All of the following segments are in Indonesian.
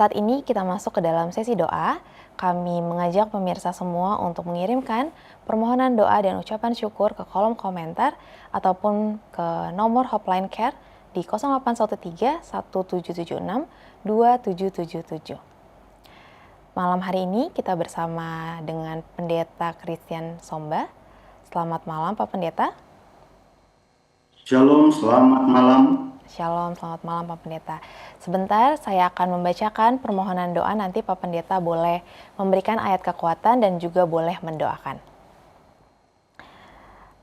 Saat ini kita masuk ke dalam sesi doa. Kami mengajak pemirsa semua untuk mengirimkan permohonan doa dan ucapan syukur ke kolom komentar ataupun ke nomor hotline care di 0813 1776 2777. Malam hari ini kita bersama dengan Pendeta Christian Somba. Selamat malam Pak Pendeta. Shalom, selamat malam. Shalom, selamat malam Pak Pendeta. Sebentar saya akan membacakan permohonan doa, nanti Pak Pendeta boleh memberikan ayat kekuatan dan juga boleh mendoakan.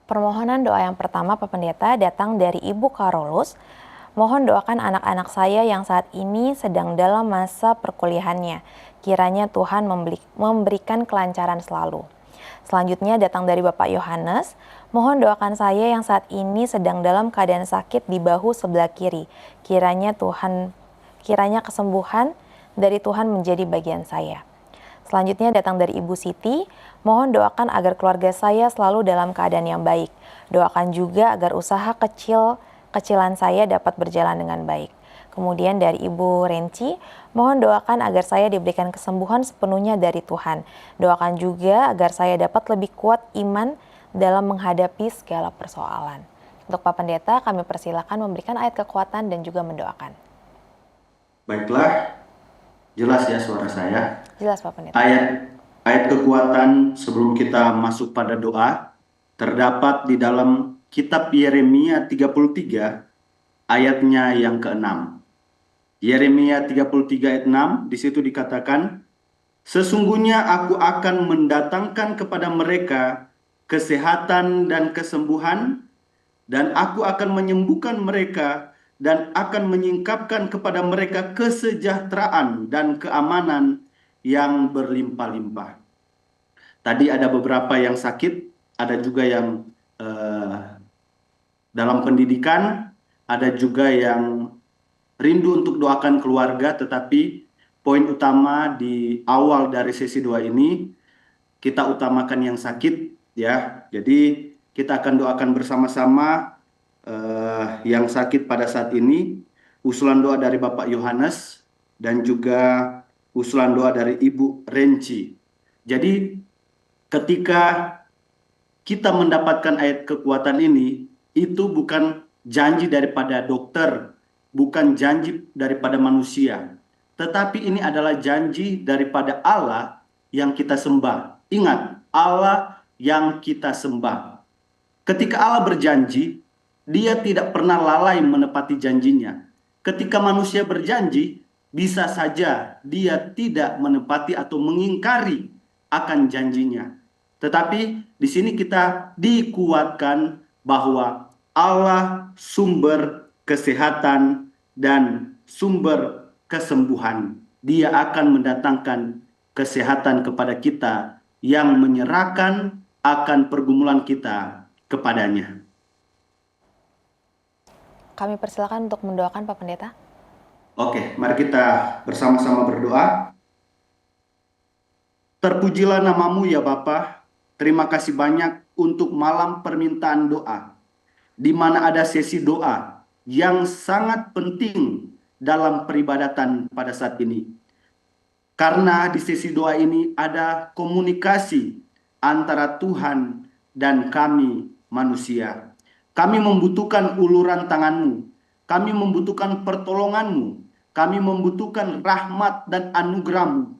Permohonan doa yang pertama Pak Pendeta datang dari Ibu Karolus. Mohon doakan anak-anak saya yang saat ini sedang dalam masa perkuliahannya. Kiranya Tuhan memberikan kelancaran selalu. Selanjutnya datang dari Bapak Yohanes. Mohon doakan saya yang saat ini sedang dalam keadaan sakit di bahu sebelah kiri. Kiranya kesembuhan dari Tuhan menjadi bagian saya. Selanjutnya datang dari Ibu Siti. Mohon doakan agar keluarga saya selalu dalam keadaan yang baik. Doakan juga agar usaha kecilan saya dapat berjalan dengan baik. Kemudian dari Ibu Renci, mohon doakan agar saya diberikan kesembuhan sepenuhnya dari Tuhan. Doakan juga agar saya dapat lebih kuat iman dalam menghadapi segala persoalan. Untuk Pak Pendeta, kami persilakan memberikan ayat kekuatan dan juga mendoakan. Baiklah, jelas ya suara saya. Jelas Pak Pendeta. Ayat kekuatan sebelum kita masuk pada doa terdapat di dalam kitab Yeremia 33 ayatnya yang ke-6. Yeremia 33 ayat 6, di situ dikatakan, "Sesungguhnya aku akan mendatangkan kepada mereka kesehatan dan kesembuhan, dan aku akan menyembuhkan mereka dan akan menyingkapkan kepada mereka kesejahteraan dan keamanan yang berlimpah-limpah." Tadi ada beberapa yang sakit, ada juga yang dalam pendidikan, ada juga yang rindu untuk doakan keluarga, tetapi poin utama di awal dari sesi doa ini, kita utamakan yang sakit ya. Jadi kita akan doakan bersama-sama yang sakit pada saat ini, usulan doa dari Bapak Yohanes dan juga usulan doa dari Ibu Renci. Jadi ketika kita mendapatkan ayat kekuatan ini, itu bukan janji daripada dokter, bukan janji daripada manusia, tetapi ini adalah janji daripada Allah yang kita sembah. Ingat, Allah yang kita sembah. Ketika Allah berjanji, Dia tidak pernah lalai menepati janjinya. Ketika manusia berjanji, bisa saja dia tidak menepati atau mengingkari akan janjinya. Tetapi di sini kita dikuatkan bahwa Allah sumber kesehatan dan sumber kesembuhan. Dia akan mendatangkan kesehatan kepada kita yang menyerahkan akan pergumulan kita kepadanya. Kami persilakan untuk mendoakan Pak Pendeta. Oke, mari kita bersama-sama berdoa. Terpujilah namamu ya Bapa. Terima kasih banyak untuk malam permintaan doa, di mana ada sesi doa yang sangat penting dalam peribadatan pada saat ini. Karena di sesi doa ini ada komunikasi antara Tuhan dan kami manusia. Kami membutuhkan uluran tangan-Mu. Kami membutuhkan pertolongan-Mu. Kami membutuhkan rahmat dan anugerah-Mu.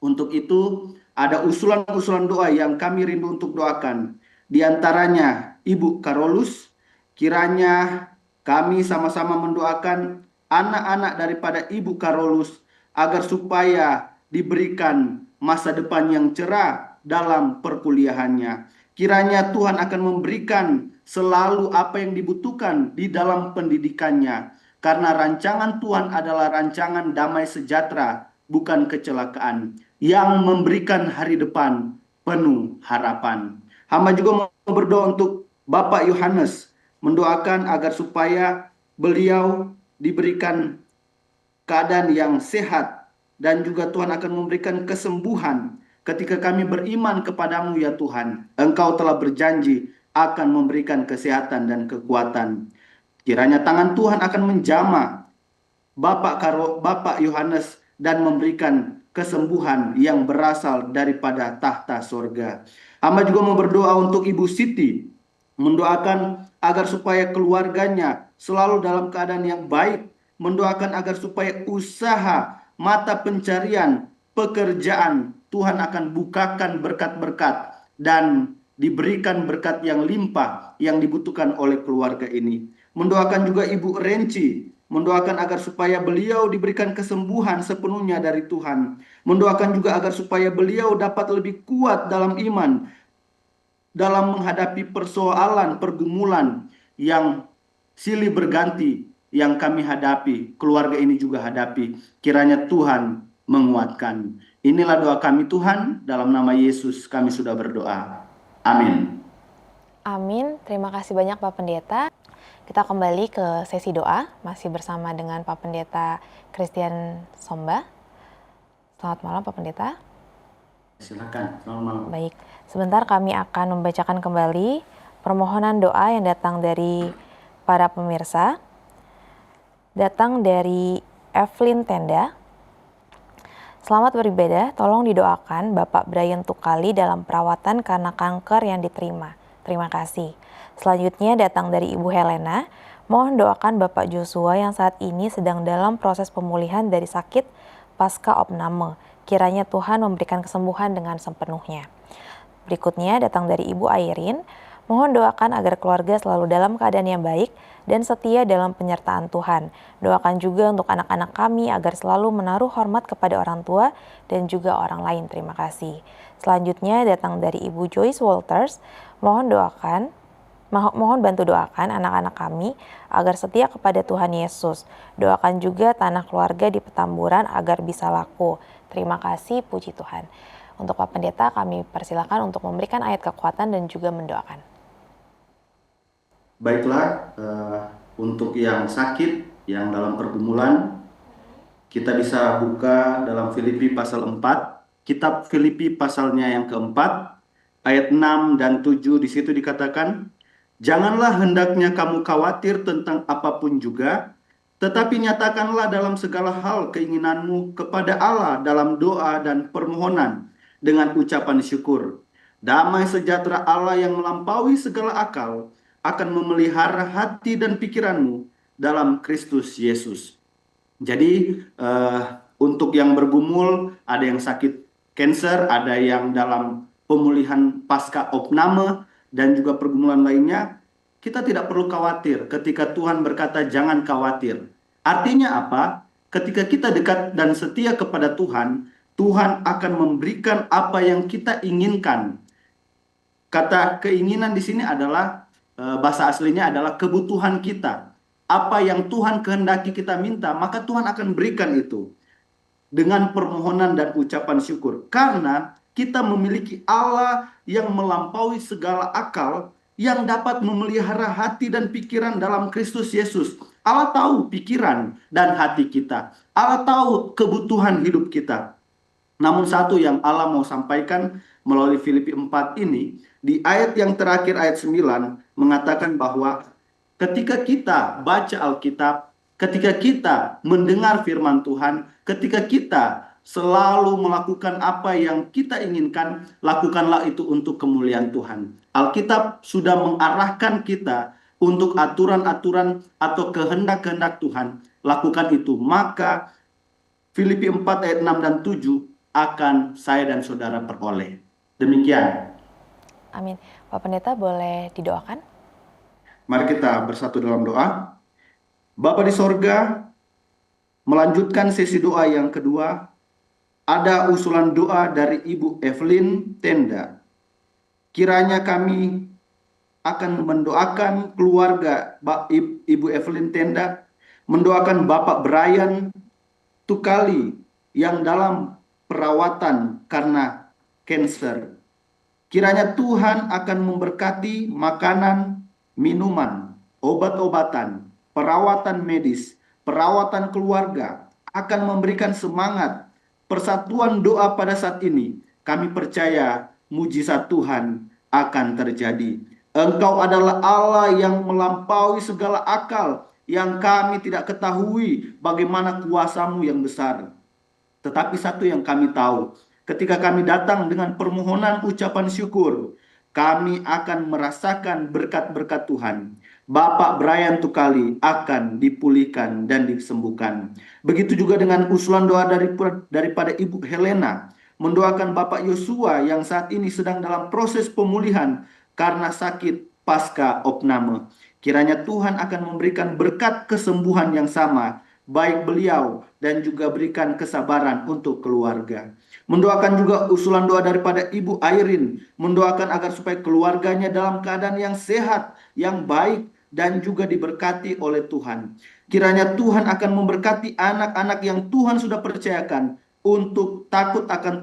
Untuk itu ada usulan-usulan doa yang kami rindu untuk doakan. Di antaranya Ibu Karolus, kiranya kami sama-sama mendoakan anak-anak daripada Ibu Karolus agar supaya diberikan masa depan yang cerah dalam perkuliahannya. Kiranya Tuhan akan memberikan selalu apa yang dibutuhkan di dalam pendidikannya. Karena rancangan Tuhan adalah rancangan damai sejahtera, bukan kecelakaan, yang memberikan hari depan penuh harapan. Hamba juga mau berdoa untuk Bapak Yohanes, mendoakan agar supaya beliau diberikan keadaan yang sehat, dan juga Tuhan akan memberikan kesembuhan. Ketika kami beriman kepadamu ya Tuhan, Engkau telah berjanji akan memberikan kesehatan dan kekuatan. Kiranya tangan Tuhan akan menjamah Bapak Yohanes dan memberikan kesembuhan yang berasal daripada tahta sorga. Hamba juga mau berdoa untuk Ibu Siti, mendoakan agar supaya keluarganya selalu dalam keadaan yang baik, mendoakan agar supaya usaha, mata pencarian, pekerjaan, Tuhan akan bukakan berkat-berkat dan diberikan berkat yang limpah yang dibutuhkan oleh keluarga ini. Mendoakan juga Ibu Renci, mendoakan agar supaya beliau diberikan kesembuhan sepenuhnya dari Tuhan. Mendoakan juga agar supaya beliau dapat lebih kuat dalam iman, dalam menghadapi persoalan, pergumulan yang silih berganti yang kami hadapi, keluarga ini juga hadapi. Kiranya Tuhan menguatkan. Inilah doa kami Tuhan, dalam nama Yesus kami sudah berdoa. Amin. Amin. Terima kasih banyak Pak Pendeta. Kita kembali ke sesi doa, masih bersama dengan Pak Pendeta Christian Somba. Selamat malam Pak Pendeta. Silakan, selamat malam. Baik, sebentar kami akan membacakan kembali permohonan doa yang datang dari para pemirsa. Datang dari Evelyn Tenda. Selamat beribadah, tolong didoakan Bapak Brian Tukali dalam perawatan karena kanker yang diterima. Terima kasih. Selanjutnya datang dari Ibu Helena. Mohon doakan Bapak Joshua yang saat ini sedang dalam proses pemulihan dari sakit pasca opname. Kiranya Tuhan memberikan kesembuhan dengan sepenuhnya. Berikutnya datang dari Ibu Airin. Mohon doakan agar keluarga selalu dalam keadaan yang baik dan setia dalam penyertaan Tuhan. Doakan juga untuk anak-anak kami agar selalu menaruh hormat kepada orang tua dan juga orang lain. Terima kasih. Selanjutnya datang dari Ibu Joyce Walters. Mohon bantu doakan anak-anak kami agar setia kepada Tuhan Yesus. Doakan juga tanah keluarga di Petamburan agar bisa laku. Terima kasih, puji Tuhan. Untuk Pak Pendeta kami persilakan untuk memberikan ayat kekuatan dan juga mendoakan. Baiklah, untuk yang sakit, yang dalam pergumulan, kita bisa buka dalam Filipi pasal 4, kitab Filipi pasalnya yang keempat, ayat 6 dan 7, di situ dikatakan, janganlah hendaknya kamu khawatir tentang apapun juga, tetapi nyatakanlah dalam segala hal keinginanmu kepada Allah dalam doa dan permohonan dengan ucapan syukur. Damai sejahtera Allah yang melampaui segala akal akan memelihara hati dan pikiranmu dalam Kristus Yesus. Jadi untuk yang bergumul, ada yang sakit kanker, ada yang dalam pemulihan pasca opname, dan juga pergumulan lainnya, kita tidak perlu khawatir ketika Tuhan berkata jangan khawatir. Artinya apa? Ketika kita dekat dan setia kepada Tuhan, Tuhan akan memberikan apa yang kita inginkan. Kata keinginan di sini adalah bahasa aslinya adalah kebutuhan kita. Apa yang Tuhan kehendaki kita minta, maka Tuhan akan berikan itu dengan permohonan dan ucapan syukur. Karena kita memiliki Allah yang melampaui segala akal, yang dapat memelihara hati dan pikiran dalam Kristus Yesus. Allah tahu pikiran dan hati kita. Allah tahu kebutuhan hidup kita. Namun satu yang Allah mau sampaikan melalui Filipi 4 ini, di ayat yang terakhir ayat 9 mengatakan bahwa ketika kita baca Alkitab, ketika kita mendengar firman Tuhan, ketika kita selalu melakukan apa yang kita inginkan, lakukanlah itu untuk kemuliaan Tuhan. Alkitab sudah mengarahkan kita untuk aturan-aturan atau kehendak-kehendak Tuhan. Lakukan itu. Maka Filipi 4 ayat 6 dan 7 akan saya dan saudara peroleh. Demikian. Amin. Pak Pendeta boleh didoakan? Mari kita bersatu dalam doa. Bapa di sorga, melanjutkan sesi doa yang kedua. Ada usulan doa dari Ibu Evelyn Tenda. Kiranya kami akan mendoakan keluarga Ibu Evelyn Tenda, mendoakan Bapak Brian Tukali yang dalam perawatan karena kanker. Kiranya Tuhan akan memberkati makanan, minuman, obat-obatan, perawatan medis, perawatan keluarga, akan memberikan semangat, persatuan doa pada saat ini. Kami percaya mujizat Tuhan akan terjadi. Engkau adalah Allah yang melampaui segala akal, yang kami tidak ketahui bagaimana kuasa-Mu yang besar. Tetapi satu yang kami tahu, ketika kami datang dengan permohonan ucapan syukur, kami akan merasakan berkat-berkat Tuhan. Bapak Brian Tukali akan dipulihkan dan disembuhkan. Begitu juga dengan usulan doa daripada Ibu Helena, mendoakan Bapak Yosua yang saat ini sedang dalam proses pemulihan karena sakit pasca opname. Kiranya Tuhan akan memberikan berkat kesembuhan yang sama, baik beliau dan juga berikan kesabaran untuk keluarga. Mendoakan juga usulan doa daripada Ibu Airin, mendoakan agar supaya keluarganya dalam keadaan yang sehat, yang baik, dan juga diberkati oleh Tuhan. Kiranya Tuhan akan memberkati anak-anak yang Tuhan sudah percayakan untuk takut akan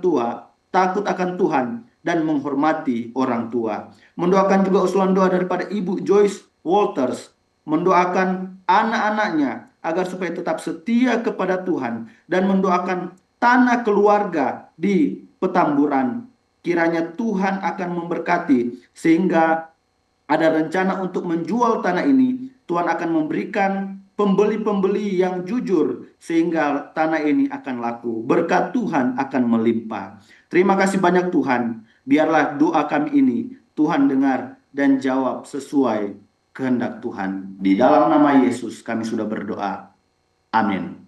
takut akan Tuhan, dan menghormati orang tua. Mendoakan juga usulan doa daripada Ibu Joyce Walters, mendoakan anak-anaknya agar supaya tetap setia kepada Tuhan, dan mendoakan tanah keluarga di Petamburan. Kiranya Tuhan akan memberkati sehingga ada rencana untuk menjual tanah ini. Tuhan akan memberikan pembeli-pembeli yang jujur sehingga tanah ini akan laku. Berkat Tuhan akan melimpah. Terima kasih banyak Tuhan. Biarlah doa kami ini Tuhan dengar dan jawab sesuai kehendak Tuhan. Di dalam nama Yesus kami sudah berdoa. Amin.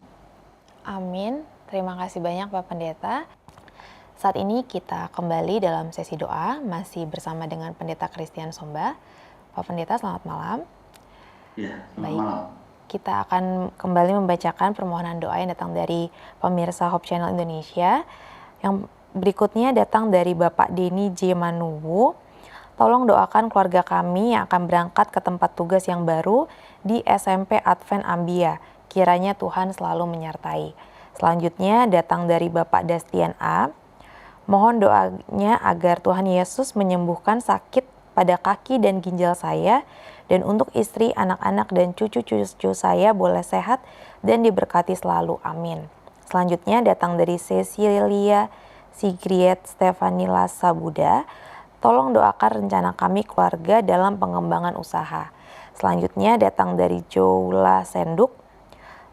Amin. Terima kasih banyak Pak Pendeta. Saat ini kita kembali dalam sesi doa, masih bersama dengan Pendeta Christian Somba. Pak Pendeta, selamat malam. Ya, Baik, kita akan kembali membacakan permohonan doa yang datang dari pemirsa Hope Channel Indonesia. Yang berikutnya datang dari Bapak Denny J. Manuwu. Tolong doakan keluarga kami yang akan berangkat ke tempat tugas yang baru di SMP Advent Ambia. Kiranya Tuhan selalu menyertai. Selanjutnya datang dari Bapak Dastian A. Mohon doanya agar Tuhan Yesus menyembuhkan sakit pada kaki dan ginjal saya, dan untuk istri, anak-anak, dan cucu-cucu saya boleh sehat dan diberkati selalu. Amin. Selanjutnya datang dari Cecilia Sigriet Stefanila Sabuda. Tolong doakan rencana kami keluarga dalam pengembangan usaha. Selanjutnya datang dari Joula Senduk.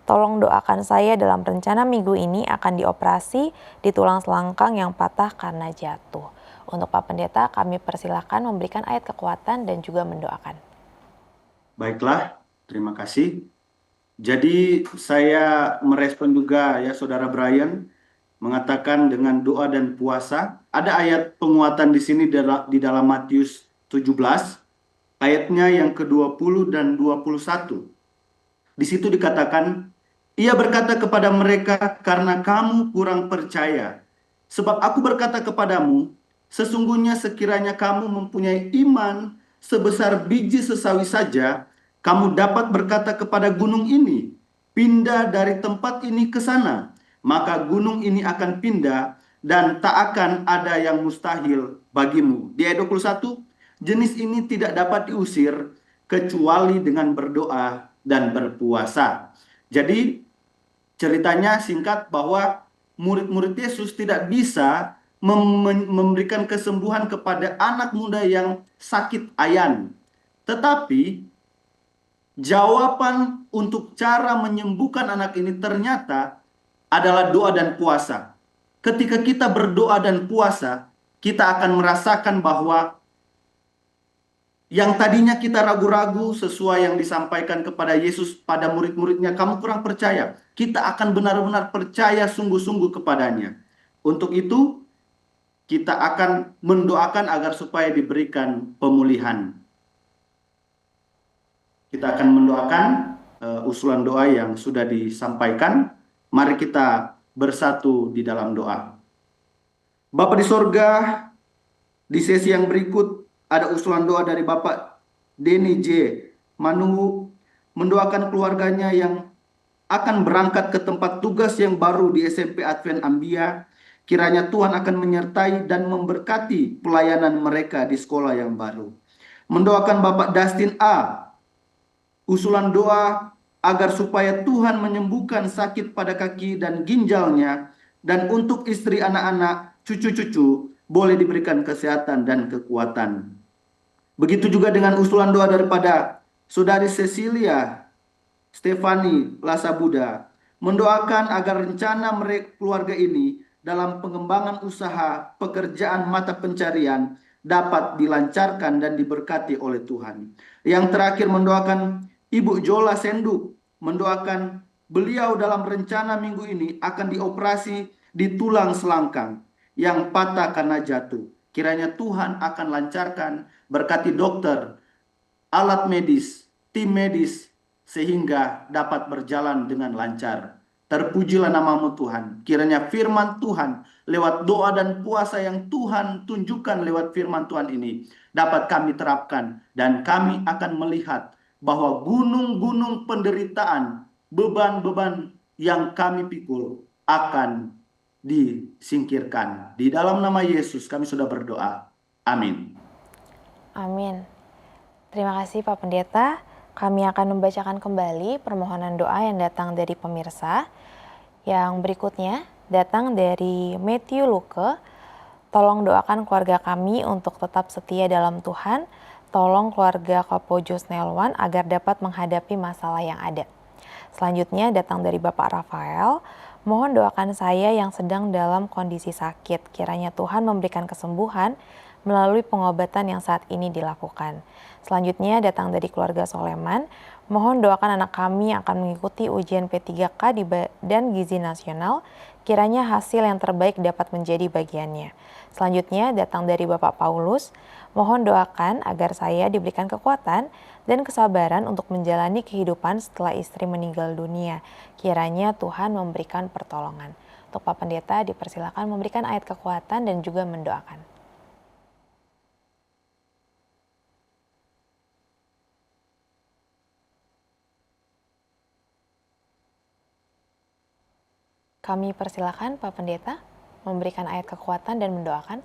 Tolong doakan saya dalam rencana minggu ini akan dioperasi di tulang selangkang yang patah karena jatuh. Untuk Pak Pendeta, kami persilahkan memberikan ayat kekuatan dan juga mendoakan. Baiklah, terima kasih. Jadi saya merespon juga ya Saudara Brian mengatakan dengan doa dan puasa. Ada ayat penguatan di sini di dalam Matius 17, ayatnya yang ke-20 dan 21. Di situ dikatakan, ia berkata kepada mereka, karena kamu kurang percaya. Sebab aku berkata kepadamu, sesungguhnya sekiranya kamu mempunyai iman sebesar biji sesawi saja, kamu dapat berkata kepada gunung ini, pindah dari tempat ini ke sana. Maka gunung ini akan pindah dan tak akan ada yang mustahil bagimu. Di ayat 21, jenis ini tidak dapat diusir kecuali dengan berdoa dan berpuasa. Jadi ceritanya singkat bahwa murid-murid Yesus tidak bisa memberikan kesembuhan kepada anak muda yang sakit ayan. Tetapi jawaban untuk cara menyembuhkan anak ini ternyata adalah doa dan puasa. Ketika kita berdoa dan puasa, kita akan merasakan bahwa yang tadinya kita ragu-ragu sesuai yang disampaikan kepada Yesus pada murid-muridnya, kamu kurang percaya. Kita akan benar-benar percaya sungguh-sungguh kepadanya. Untuk itu, kita akan mendoakan agar supaya diberikan pemulihan. Kita akan mendoakan usulan doa yang sudah disampaikan. Mari kita bersatu di dalam doa. Bapa di sorga, di sesi yang berikut ada usulan doa dari Bapak Denny J. Manuwu mendoakan keluarganya yang akan berangkat ke tempat tugas yang baru di SMP Advent Ambia. Kiranya Tuhan akan menyertai dan memberkati pelayanan mereka di sekolah yang baru. Mendoakan Bapak Dustin A. Usulan doa agar supaya Tuhan menyembuhkan sakit pada kaki dan ginjalnya, dan untuk istri, anak-anak, cucu-cucu boleh diberikan kesehatan dan kekuatan. Begitu juga dengan usulan doa daripada Saudari Cecilia Stefani Lasabuda, mendoakan agar rencana mereka keluarga ini dalam pengembangan usaha, pekerjaan mata pencarian dapat dilancarkan dan diberkati oleh Tuhan. Yang terakhir mendoakan Ibu Jola Senduk, mendoakan beliau dalam rencana minggu ini akan dioperasi di tulang selangkang yang patah karena jatuh. Kiranya Tuhan akan lancarkan, berkati dokter, alat medis, tim medis, sehingga dapat berjalan dengan lancar. Terpujilah namamu Tuhan. Kiranya firman Tuhan lewat doa dan puasa yang Tuhan tunjukkan lewat firman Tuhan ini dapat kami terapkan. Dan kami akan melihat bahwa gunung-gunung penderitaan, beban-beban yang kami pikul akan disingkirkan. Di dalam nama Yesus kami sudah berdoa. Amin. Amin. Terima kasih Pak Pendeta. Kami akan membacakan kembali permohonan doa yang datang dari pemirsa. Yang berikutnya datang dari Matthew Luke. Tolong doakan keluarga kami untuk tetap setia dalam Tuhan. Tolong keluarga Kapojos Nelwan agar dapat menghadapi masalah yang ada. Selanjutnya datang dari Bapak Rafael. Mohon doakan saya yang sedang dalam kondisi sakit. Kiranya Tuhan memberikan kesembuhan melalui pengobatan yang saat ini dilakukan. Selanjutnya datang dari keluarga Soleman. Mohon doakan anak kami yang akan mengikuti ujian P3K di Badan Gizi Nasional. Kiranya hasil yang terbaik dapat menjadi bagiannya. Selanjutnya datang dari Bapak Paulus. Mohon doakan agar saya diberikan kekuatan dan kesabaran untuk menjalani kehidupan setelah istri meninggal dunia. Kiranya Tuhan memberikan pertolongan. Untuk Pak Pendeta dipersilakan memberikan ayat kekuatan dan juga mendoakan. Kami persilakan Pak Pendeta memberikan ayat kekuatan dan mendoakan.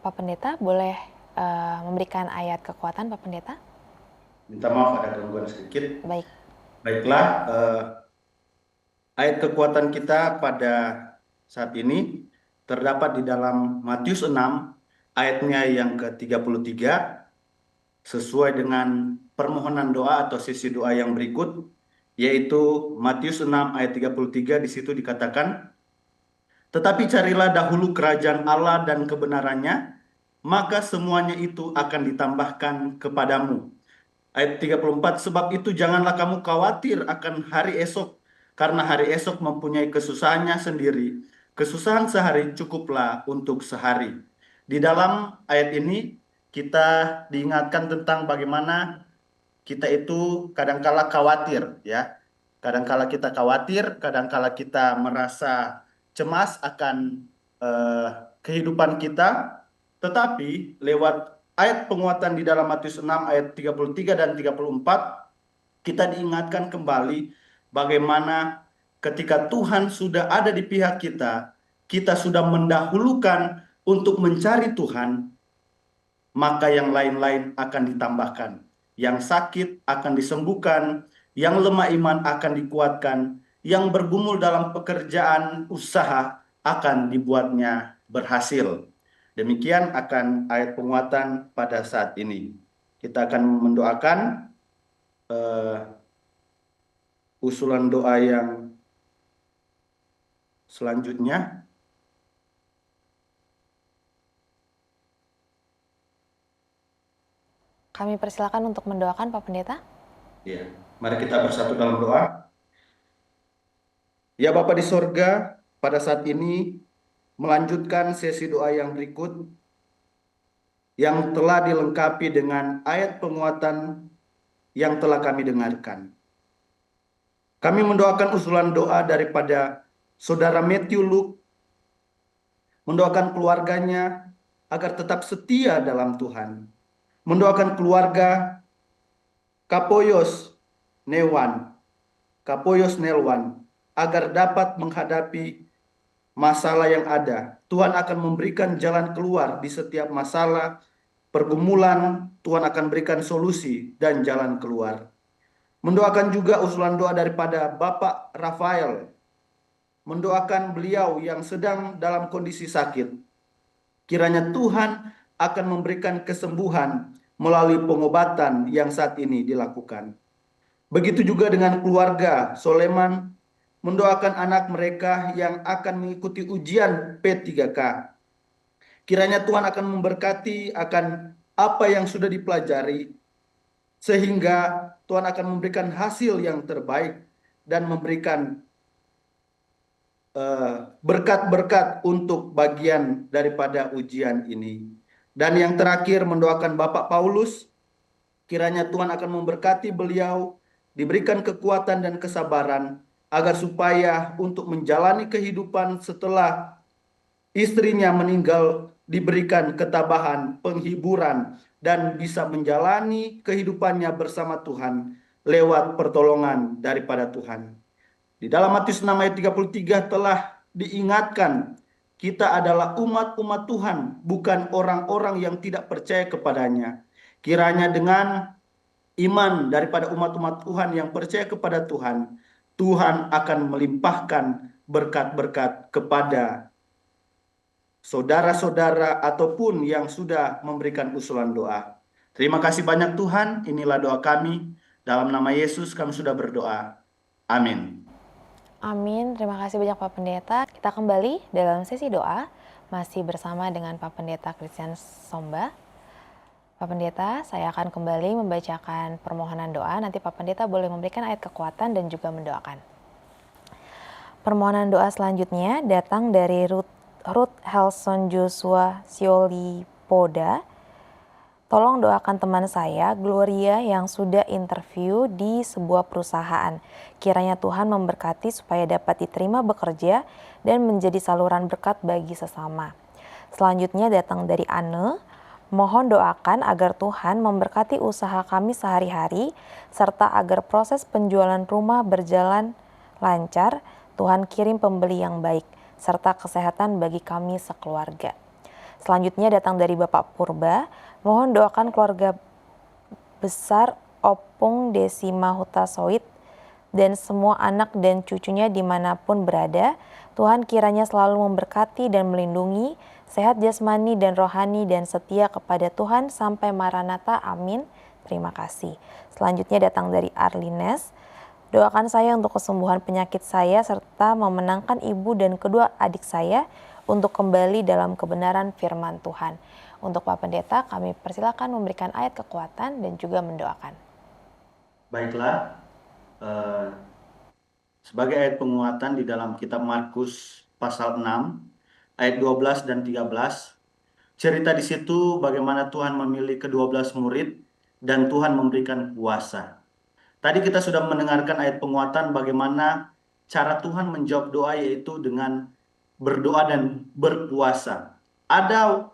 Pak Pendeta boleh memberikan ayat kekuatan Pak Pendeta? Minta maaf ada gangguan sedikit. Baik. Baiklah, ayat kekuatan kita pada saat ini terdapat di dalam Matius 6 ayatnya yang ke-33 sesuai dengan permohonan doa atau sesi doa yang berikut, yaitu Matius 6 ayat 33. Di situ dikatakan, tetapi carilah dahulu kerajaan Allah dan kebenarannya, maka semuanya itu akan ditambahkan kepadamu. Ayat 34, sebab itu janganlah kamu khawatir akan hari esok, karena hari esok mempunyai kesusahannya sendiri. Kesusahan sehari cukuplah untuk sehari. Di dalam ayat ini kita diingatkan tentang bagaimana kita itu kadangkala khawatir, ya. Kadangkala kita khawatir, kadangkala kita merasa cemas akan kehidupan kita, tetapi lewat ayat penguatan di dalam Matius 6 ayat 33 dan 34, kita diingatkan kembali bagaimana ketika Tuhan sudah ada di pihak kita, kita sudah mendahulukan untuk mencari Tuhan, maka yang lain-lain akan ditambahkan. Yang sakit akan disembuhkan, yang lemah iman akan dikuatkan, yang bergumul dalam pekerjaan usaha akan dibuatnya berhasil. Demikian akan ayat penguatan pada saat ini. Kita akan mendoakan usulan doa yang selanjutnya. Kami persilakan untuk mendoakan Pak Pendeta. Ya, mari kita bersatu dalam doa. Ya Bapa di sorga, pada saat ini melanjutkan sesi doa yang berikut yang telah dilengkapi dengan ayat penguatan yang telah kami dengarkan. Kami mendoakan usulan doa daripada Saudara Matthew Luke, mendoakan keluarganya agar tetap setia dalam Tuhan. Mendoakan keluarga Kapojos Nelwan agar dapat menghadapi masalah yang ada. Tuhan akan memberikan jalan keluar di setiap masalah, pergumulan. Tuhan akan berikan solusi dan jalan keluar. Mendoakan juga usulan doa daripada Bapak Rafael, mendoakan beliau yang sedang dalam kondisi sakit. Kiranya Tuhan akan memberikan kesembuhan melalui pengobatan yang saat ini dilakukan. Begitu juga dengan keluarga Soleman, mendoakan anak mereka yang akan mengikuti ujian P3K. Kiranya Tuhan akan memberkati akan apa yang sudah dipelajari, sehingga Tuhan akan memberikan hasil yang terbaik dan memberikan berkat-berkat untuk bagian daripada ujian ini. Dan yang terakhir, mendoakan Bapak Paulus, kiranya Tuhan akan memberkati beliau, diberikan kekuatan dan kesabaran, agar supaya untuk menjalani kehidupan setelah istrinya meninggal diberikan ketabahan, penghiburan, dan bisa menjalani kehidupannya bersama Tuhan lewat pertolongan daripada Tuhan. Di dalam Matius 6 ayat 33 telah diingatkan, kita adalah umat-umat Tuhan, bukan orang-orang yang tidak percaya kepadanya. Kiranya dengan iman daripada umat-umat Tuhan yang percaya kepada Tuhan, Tuhan akan melimpahkan berkat-berkat kepada saudara-saudara ataupun yang sudah memberikan usulan doa. Terima kasih banyak Tuhan, inilah doa kami. Dalam nama Yesus kami sudah berdoa. Amin. Amin, terima kasih banyak Pak Pendeta. Kita kembali dalam sesi doa, masih bersama dengan Pak Pendeta Christian Somba. Pak Pendeta, saya akan kembali membacakan permohonan doa, nanti Pak Pendeta boleh memberikan ayat kekuatan dan juga mendoakan. Permohonan doa selanjutnya datang dari Ruth Helson Joshua Siolipoda. Tolong doakan teman saya, Gloria, yang sudah interview di sebuah perusahaan. Kiranya Tuhan memberkati supaya dapat diterima bekerja dan menjadi saluran berkat bagi sesama. Selanjutnya datang dari Anne. Mohon doakan agar Tuhan memberkati usaha kami sehari-hari, serta agar proses penjualan rumah berjalan lancar. Tuhan kirim pembeli yang baik, serta kesehatan bagi kami sekeluarga. Selanjutnya datang dari Bapak Purba. Mohon doakan keluarga besar Opung Desi Mahutasoid dan semua anak dan cucunya dimanapun berada. Tuhan kiranya selalu memberkati dan melindungi, sehat jasmani dan rohani, dan setia kepada Tuhan sampai Maranatha. Amin. Terima kasih. Selanjutnya datang dari Arlines. Doakan saya untuk kesembuhan penyakit saya serta memenangkan ibu dan kedua adik saya untuk kembali dalam kebenaran firman Tuhan. Untuk Pak Pendeta, kami persilakan memberikan ayat kekuatan dan juga mendoakan. Baiklah, sebagai ayat penguatan di dalam kitab Markus pasal 6, ayat 12 dan 13, cerita di situ bagaimana Tuhan memilih ke-12 murid dan Tuhan memberikan kuasa. Tadi kita sudah mendengarkan ayat penguatan bagaimana cara Tuhan menjawab doa, yaitu dengan berdoa dan berpuasa. Ada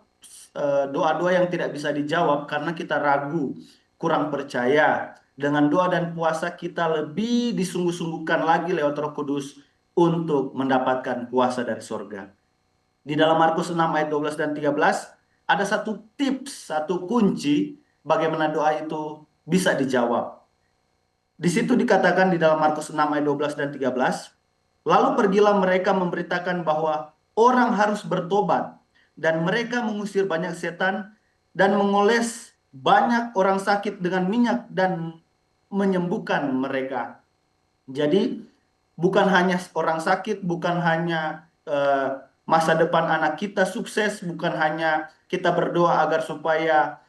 doa-doa yang tidak bisa dijawab karena kita ragu, kurang percaya. Dengan doa dan puasa kita lebih disungguh-sungguhkan lagi lewat Roh Kudus untuk mendapatkan kuasa dari surga. Di dalam Markus 6 ayat 12 dan 13 ada satu tips, satu kunci bagaimana doa itu bisa dijawab. Di situ dikatakan di dalam Markus 6 ayat 12 dan 13, lalu pergilah mereka memberitakan bahwa orang harus bertobat, dan mereka mengusir banyak setan dan mengoles banyak orang sakit dengan minyak dan menyembuhkan mereka. Jadi bukan hanya orang sakit, bukan hanya masa depan anak kita sukses, bukan hanya kita berdoa agar supaya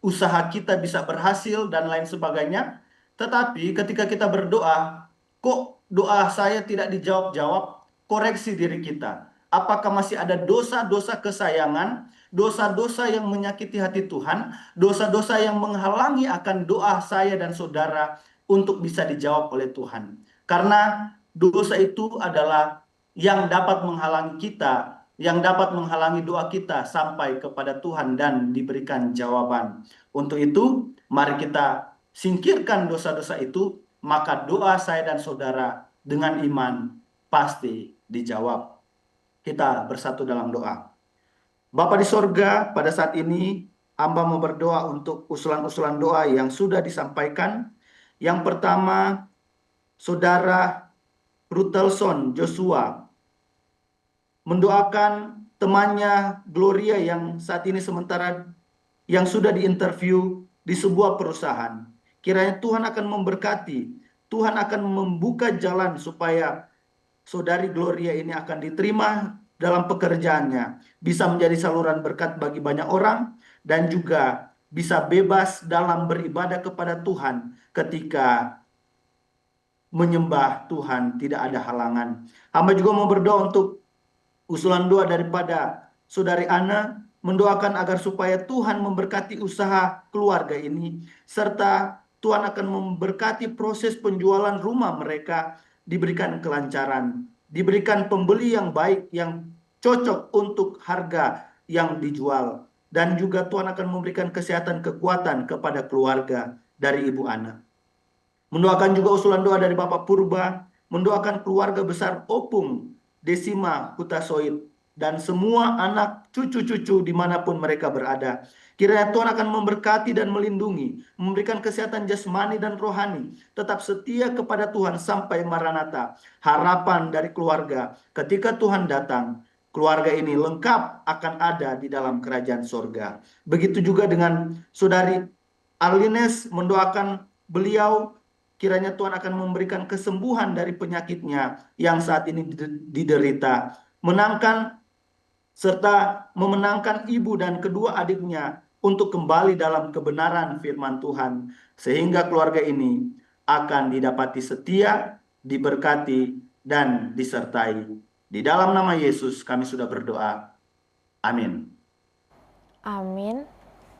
usaha kita bisa berhasil dan lain sebagainya. Tetapi ketika kita berdoa, kok doa saya tidak dijawab-jawab, koreksi diri kita. Apakah masih ada dosa-dosa kesayangan, dosa-dosa yang menyakiti hati Tuhan, dosa-dosa yang menghalangi akan doa saya dan saudara untuk bisa dijawab oleh Tuhan. Karena dosa itu adalah yang dapat menghalangi kita, yang dapat menghalangi doa kita sampai kepada Tuhan dan diberikan jawaban. Untuk itu, mari kita singkirkan dosa-dosa itu, maka doa saya dan saudara dengan iman pasti dijawab. Kita bersatu dalam doa. Bapa di sorga, pada saat ini hamba mau berdoa untuk usulan-usulan doa yang sudah disampaikan. Yang pertama, saudara Rutelson Joshua, mendoakan temannya Gloria yang saat ini sementara yang sudah diinterview di sebuah perusahaan. Kiranya Tuhan akan memberkati, Tuhan akan membuka jalan supaya saudari Gloria ini akan diterima dalam pekerjaannya, bisa menjadi saluran berkat bagi banyak orang, dan juga bisa bebas dalam beribadah kepada Tuhan ketika menyembah Tuhan, tidak ada halangan. Hamba juga mau berdoa untuk usulan doa daripada saudari Ana, mendoakan agar supaya Tuhan memberkati usaha keluarga ini, serta Tuhan akan memberkati proses penjualan rumah mereka, diberikan kelancaran, diberikan pembeli yang baik, yang cocok untuk harga yang dijual. Dan juga Tuhan akan memberikan kesehatan, kekuatan kepada keluarga dari Ibu Ana. Mendoakan juga usulan doa dari Bapak Purba, mendoakan keluarga besar Opung, Desima, Hutasoit, dan semua anak cucu-cucu dimanapun mereka berada. Kiranya Tuhan akan memberkati dan melindungi, memberikan kesehatan jasmani dan rohani, tetap setia kepada Tuhan sampai Maranatha. Harapan dari keluarga, ketika Tuhan datang, keluarga ini lengkap akan ada di dalam kerajaan sorga. Begitu juga dengan saudari Arlines, mendoakan beliau kiranya Tuhan akan memberikan kesembuhan dari penyakitnya yang saat ini diderita. Menangkan serta memenangkan ibu dan kedua adiknya untuk kembali dalam kebenaran firman Tuhan. Sehingga keluarga ini akan didapati setia, diberkati, dan disertai. Di dalam nama Yesus kami sudah berdoa. Amin. Amin.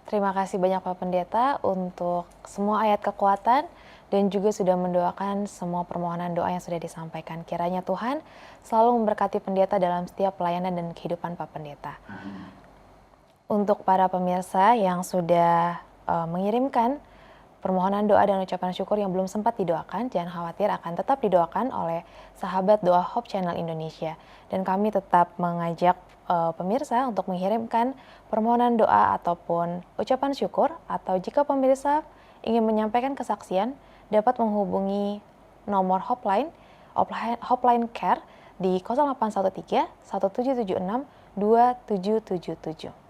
Terima kasih banyak Pak Pendeta untuk semua ayat kekuatan dan juga sudah mendoakan semua permohonan doa yang sudah disampaikan. Kiranya Tuhan selalu memberkati pendeta dalam setiap pelayanan dan kehidupan Pak Pendeta. Untuk para pemirsa yang sudah mengirimkan permohonan doa dan ucapan syukur yang belum sempat didoakan, jangan khawatir, akan tetap didoakan oleh sahabat doa Hope Channel Indonesia. Dan kami tetap mengajak pemirsa untuk mengirimkan permohonan doa ataupun ucapan syukur, atau jika pemirsa ingin menyampaikan kesaksian, dapat menghubungi nomor Hotline Care di 0813 1776 2777.